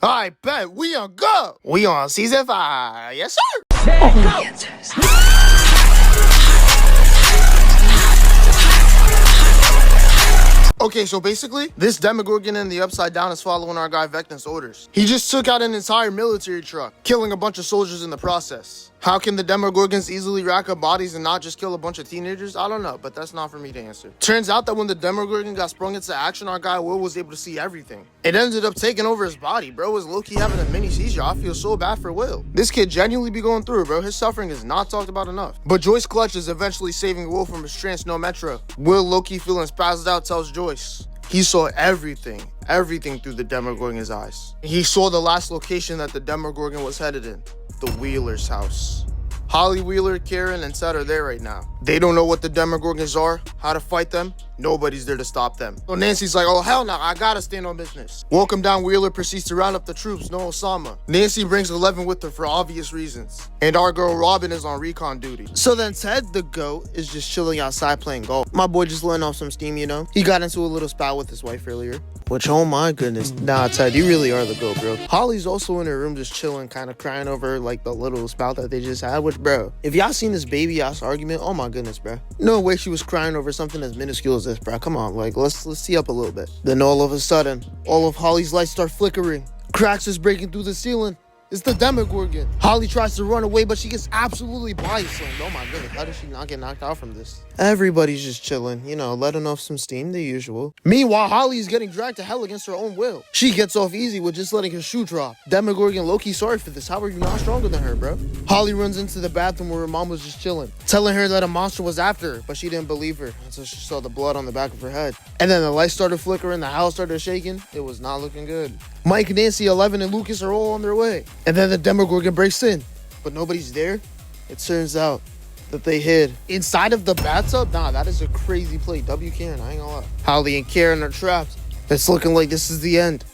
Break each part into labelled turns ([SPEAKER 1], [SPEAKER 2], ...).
[SPEAKER 1] I bet we on go. We on season 5. Yes, sir.
[SPEAKER 2] Only answers.
[SPEAKER 1] Okay, so basically, this Demogorgon in the Upside Down is following our guy Vecna's orders. He just took out an entire military truck, killing a bunch of soldiers in the process. How can the Demogorgons easily rack up bodies and not just kill a bunch of teenagers? I don't know, but that's not for me to answer. Turns out that when the Demogorgon got sprung into action, our guy Will was able to see everything. It ended up taking over his body. Bro was low-key having a mini seizure. I feel so bad for Will. This kid genuinely be going through it, bro. His suffering is not talked about enough. But Joyce Clutch is eventually saving Will from his trance no metro. Will, low-key feeling spazzed out, tells Joyce he saw everything through the Demogorgon's eyes. He saw the last location that the Demogorgon was headed in, the Wheeler's house. Holly, Wheeler, Karen, and Ted are there right now. They don't know what the Demogorgons are, how to fight them. Nobody's there to stop them. So Nancy's like, oh hell no, I gotta stand on business. Welcome down, Wheeler proceeds to round up the troops, no Osama. Nancy brings 11 with her for obvious reasons. And our girl Robin is on recon duty. So then Ted, the GOAT, is just chilling outside playing golf. My boy just letting off some steam, you know? He got into a little spat with his wife earlier. Which, oh my goodness. Nah, Ted, you really are the GOAT, bro. Holly's also in her room just chilling, kind of crying over like the little spout that they just had, which, bro, if y'all seen this baby-ass argument, oh my goodness, bro. No way she was crying over something as minuscule as this, bro. Come on, like, let's see up a little bit. Then all of a sudden, all of Holly's lights start flickering. Cracks is breaking through the ceiling. It's the Demogorgon. Holly tries to run away, but she gets absolutely body slammed. Oh my goodness, how did she not get knocked out from this? Everybody's just chilling, you know, letting off some steam, the usual. Meanwhile, Holly is getting dragged to hell against her own will. She gets off easy with just letting her shoe drop. Demogorgon low-key sorry for this. How are you not stronger than her, bro? Holly runs into the bathroom where her mom was just chilling, telling her that a monster was after her, but she didn't believe her until she saw the blood on the back of her head. And then the lights started flickering, the house started shaking. It was not looking good. Mike, Nancy, 11, and Lucas are all on their way. And then the Demogorgon breaks in, but nobody's there. It turns out that they hid inside of the bathtub. Nah, that is a crazy play. W Karen, I ain't gonna lie. Holly and Karen are trapped. It's looking like this is the end.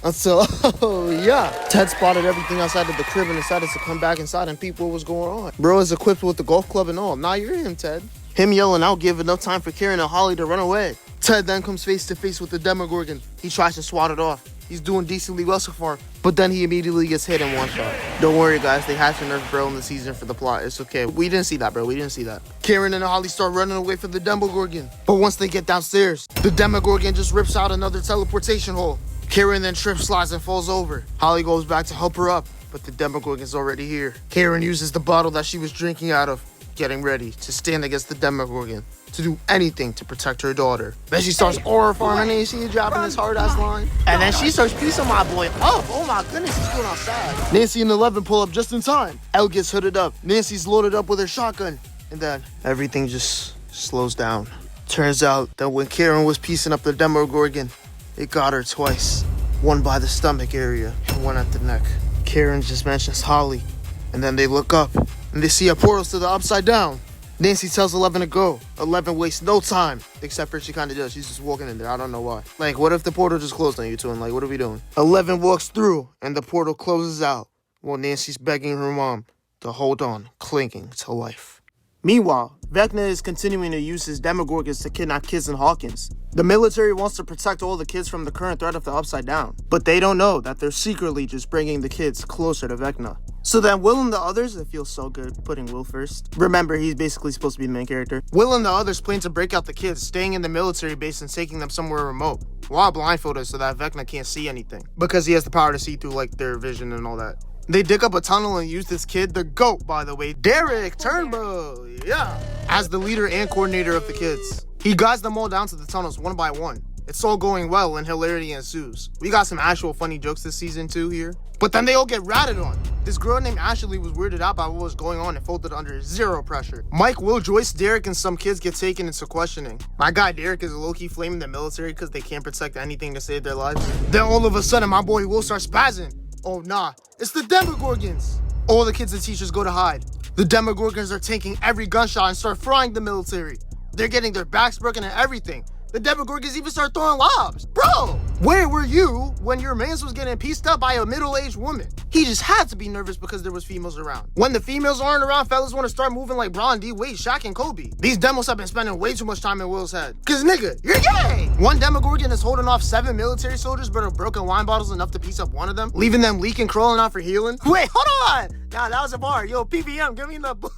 [SPEAKER 1] Until, oh yeah. Ted spotted everything outside of the crib and decided to come back inside and peep what was going on. Bro is equipped with the golf club and all. Nah, you're him, Ted. Him yelling out gave enough time for Karen and Holly to run away. Ted then comes face to face with the Demogorgon. He tries to swat it off. He's doing decently well so far, but then he immediately gets hit in one shot. Don't worry, guys. They had to nerf Bro in the season for the plot. It's okay. We didn't see that, bro. We didn't see that. Karen and Holly start running away from the Demogorgon. But once they get downstairs, the Demogorgon just rips out another teleportation hole. Karen then trips, slides, and falls over. Holly goes back to help her up, but the Demogorgon's already here. Karen uses the bottle that she was drinking out of, getting ready to stand against the Demogorgon, to do anything to protect her daughter. Then she starts aura farming and she dropping this hard-ass line. And then she starts piecing my boy up. Oh my goodness, he's going outside. Nancy and 11 pull up just in time. Elle gets hooded up. Nancy's loaded up with her shotgun. And then everything just slows down. Turns out that when Karen was piecing up the Demogorgon, it got her twice. One by the stomach area and one at the neck. Karen just mentions Holly. And then they look up and they see a portal to the Upside Down. Nancy tells 11 to go. 11 wastes no time. Except for she kind of does. She's just walking in there. I don't know why. Like, what if the portal just closed on you two? And like, what are we doing? 11 walks through and the portal closes out while Nancy's begging her mom to hold on, clinging to life. Meanwhile, Vecna is continuing to use his Demogorgons to kidnap kids in Hawkins. The military wants to protect all the kids from the current threat of the Upside Down, but they don't know that they're secretly just bringing the kids closer to Vecna. So then Will and the others, it feels so good putting Will first. Remember, he's basically supposed to be the main character. Will and the others plan to break out the kids, staying in the military base and taking them somewhere remote, while blindfolded so that Vecna can't see anything, because he has the power to see through like their vision and all that. They dig up a tunnel and use this kid, the GOAT, by the way, Dacre Turnburow, yeah, as the leader and coordinator of the kids. He guides them all down to the tunnels one by one. It's all going well and hilarity ensues. We got some actual funny jokes this season too here. But then they all get ratted on. This girl named Ashley was weirded out by what was going on and folded under zero pressure. Mike, Will, Joyce, Derek, and some kids get taken into questioning. My guy Derek is low-key flaming the military because they can't protect anything to save their lives. Then all of a sudden, my boy Will starts spazzing. Oh nah, it's the Demogorgons! All the kids and teachers go to hide. The Demogorgons are taking every gunshot and start frying the military. They're getting their backs broken and everything. The Demogorgons even start throwing lobs. Bro, Where were you when your mans was getting pieced up by a middle-aged woman? He just had to be nervous because there was females around. When the females aren't around, fellas want to start moving like Bron, D, Wade, Shaq, and Kobe. These demos have been spending way too much time in Will's head. Cause nigga, you're gay! One Demogorgon is holding off 7 military soldiers but have broken wine bottles enough to piece up one of them, leaving them leaking, crawling out for healing. Wait, hold on! Nah, that was a bar. Yo, PVM, give me the boo.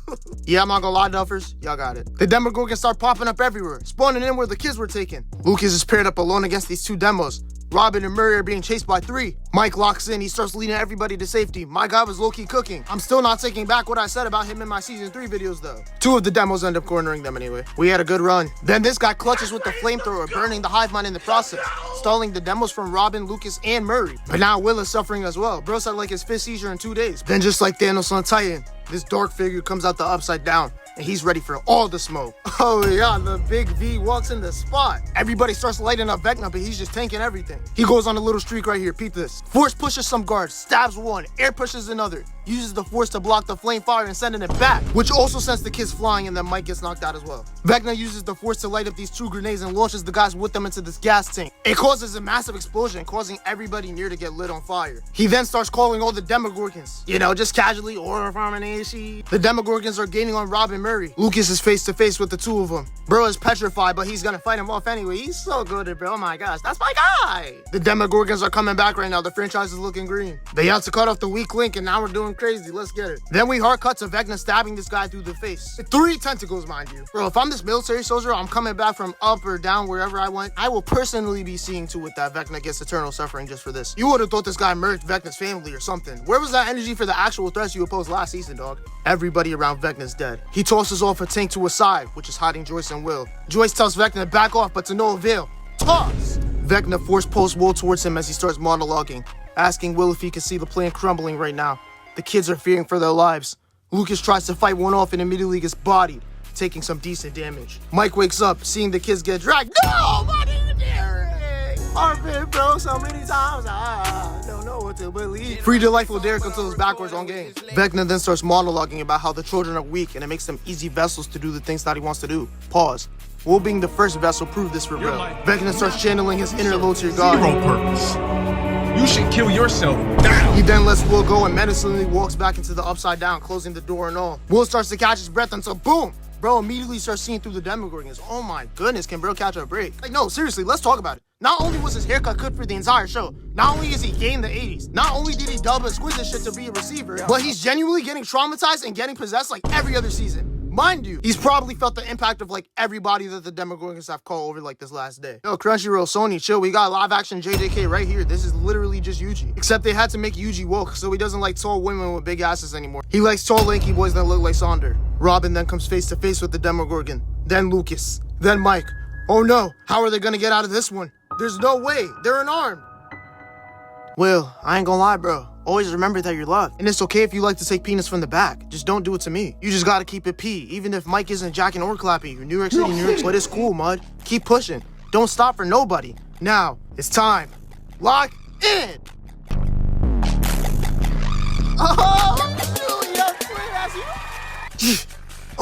[SPEAKER 1] Yeah, I'm not gonna lie, Duffers. Y'all got it. The Demogorgons start popping up everywhere, spawning in where the kids were taken. Lucas is paired up alone against these 2 demos. Robin and Murray are being chased by 3. Mike locks in. He starts leading everybody to safety. My guy was low-key cooking. I'm still not taking back what I said about him in my season 3 videos, though. 2 of the demos end up cornering them anyway. We had a good run. Then this guy clutches with the flamethrower, burning the hive mind in the process, stalling the demos from Robin, Lucas, and Murray. But now Will is suffering as well. Bro had like his 5th seizure in 2 days. Then just like Thanos on Titan, this dark figure comes out the upside down. And he's ready for all the smoke. Oh yeah, the big V walks in the spot. Everybody starts lighting up Vecna, but he's just tanking everything. He goes on a little streak right here, peep this. Force pushes some guards, stabs one, air pushes another, uses the force to block the flame fire and sending it back, which also sends the kids flying, and then Mike gets knocked out as well. Vecna uses the force to light up these 2 grenades and launches the guys with them into this gas tank. It causes a massive explosion, causing everybody near to get lit on fire. He then starts calling all the Demogorgons, you know, just casually, order formation. The Demogorgons are gaining on Rob and Murray. Lucas is face to face with the 2 of them. Bro is petrified, but he's gonna fight him off anyway. He's so good at bro. Oh my gosh, that's my guy. The Demogorgons are coming back right now. The franchise is looking green. They have to cut off the weak link, and now we're doing crazy. Let's get it. Then we hard cut to Vecna stabbing this guy through the face. 3 tentacles, mind you. Bro, if I'm this military soldier, I'm coming back from up or down wherever I went. I will personally be seeing to it that Vecna gets eternal suffering just for this. You would have thought this guy murdered Vecna's family or something. Where was that energy for the actual threats you opposed last season, dog? Everybody around Vecna's dead. He tosses off a tank to a side, which is hiding Joyce and Will. Joyce tells Vecna to back off, but to no avail. Toss! Vecna force pulls Will towards him as he starts monologuing, asking Will if he can see the plan crumbling right now. The kids are fearing for their lives. Lucas tries to fight one off and immediately gets bodied, taking some decent damage. Mike wakes up, seeing the kids get dragged. No! What are you doing? I've been broke so many times, I don't know what to believe. Free delightful Derek until it's backwards on game. Vecna then starts monologuing about how the children are weak and it makes them easy vessels to do the things that he wants to do. Pause. Will being the first vessel proved this for real. Vecna starts channeling his inner low-tier god.
[SPEAKER 2] Zero purpose. You should kill yourself now.
[SPEAKER 1] He then lets Will go and menacingly walks back into the upside down, closing the door and all. Will starts to catch his breath until boom! Bro immediately starts seeing through the Demogorgons. Oh my goodness, can bro catch a break? Like, no, seriously, let's talk about it. Not only was his haircut good for the entire show, not only is he gay in the 80s, not only did he dub exquisite shit to be a receiver, but he's genuinely getting traumatized and getting possessed like every other season. Mind you, he's probably felt the impact of like everybody that the Demogorgons have called over like this last day. Yo, Crunchyroll, Sony, chill. We got live action JJK right here. This is literally just Yuji. Except they had to make Yuji woke, so he doesn't like tall women with big asses anymore. He likes tall, lanky boys that look like Sonder. Robin then comes face to face with the Demogorgon. Then Lucas. Then Mike. Oh no, how are they gonna get out of this one? There's no way. They're unarmed. Will, I ain't gonna lie, bro. Always remember that you're loved. And it's okay if you like to take penis from the back. Just don't do it to me. You just gotta keep it P, even if Mike isn't jacking or clapping you. New York City, New York City. But it's cool, Mud. Keep pushing. Don't stop for nobody. Now, it's time. Lock in!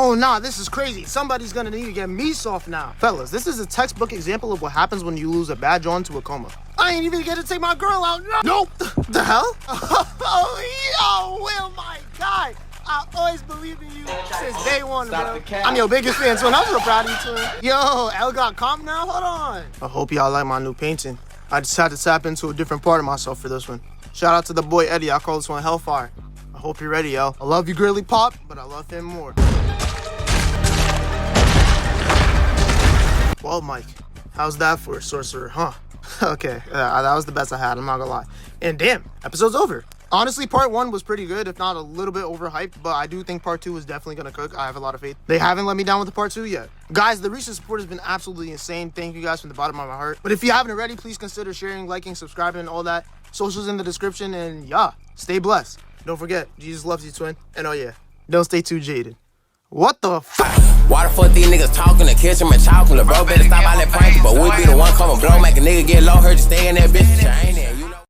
[SPEAKER 1] Oh nah, this is crazy. Somebody's gonna need to get me soft now. Fellas, this is a textbook example of what happens when you lose a bad jaw into a coma. I ain't even get to take my girl out. Nope. The hell? Oh, yo, Will, my guy. I always believed in you since day one, bro. I'm your biggest fan, so I'm so proud of you, too. Yo, L got comp now? Hold on. I hope y'all like my new painting. I just had to tap into a different part of myself for this one. Shout out to the boy Eddie. I call this one Hellfire. I hope you're ready, yo. I love you, Girly Pop, but I love him more. Well, Mike, how's that for a sorcerer, huh? Okay, that was the best I had, I'm not gonna lie. And damn, episode's over. Honestly, part 1 was pretty good, if not a little bit overhyped, but I do think part 2 is definitely gonna cook. I have a lot of faith. They haven't let me down with the part 2 yet. Guys, the recent support has been absolutely insane. Thank you guys from the bottom of my heart. But if you haven't already, please consider sharing, liking, subscribing, all that. Socials in the description, and yeah, stay blessed. Don't forget, Jesus loves you, twin. And oh yeah, don't stay too jaded. What the fuck?
[SPEAKER 3] Why the fuck these niggas talking to catch him and talking? Bro, better stop all that pranking. But we be the one coming blow, make a nigga get low, heard you stay in that bitch.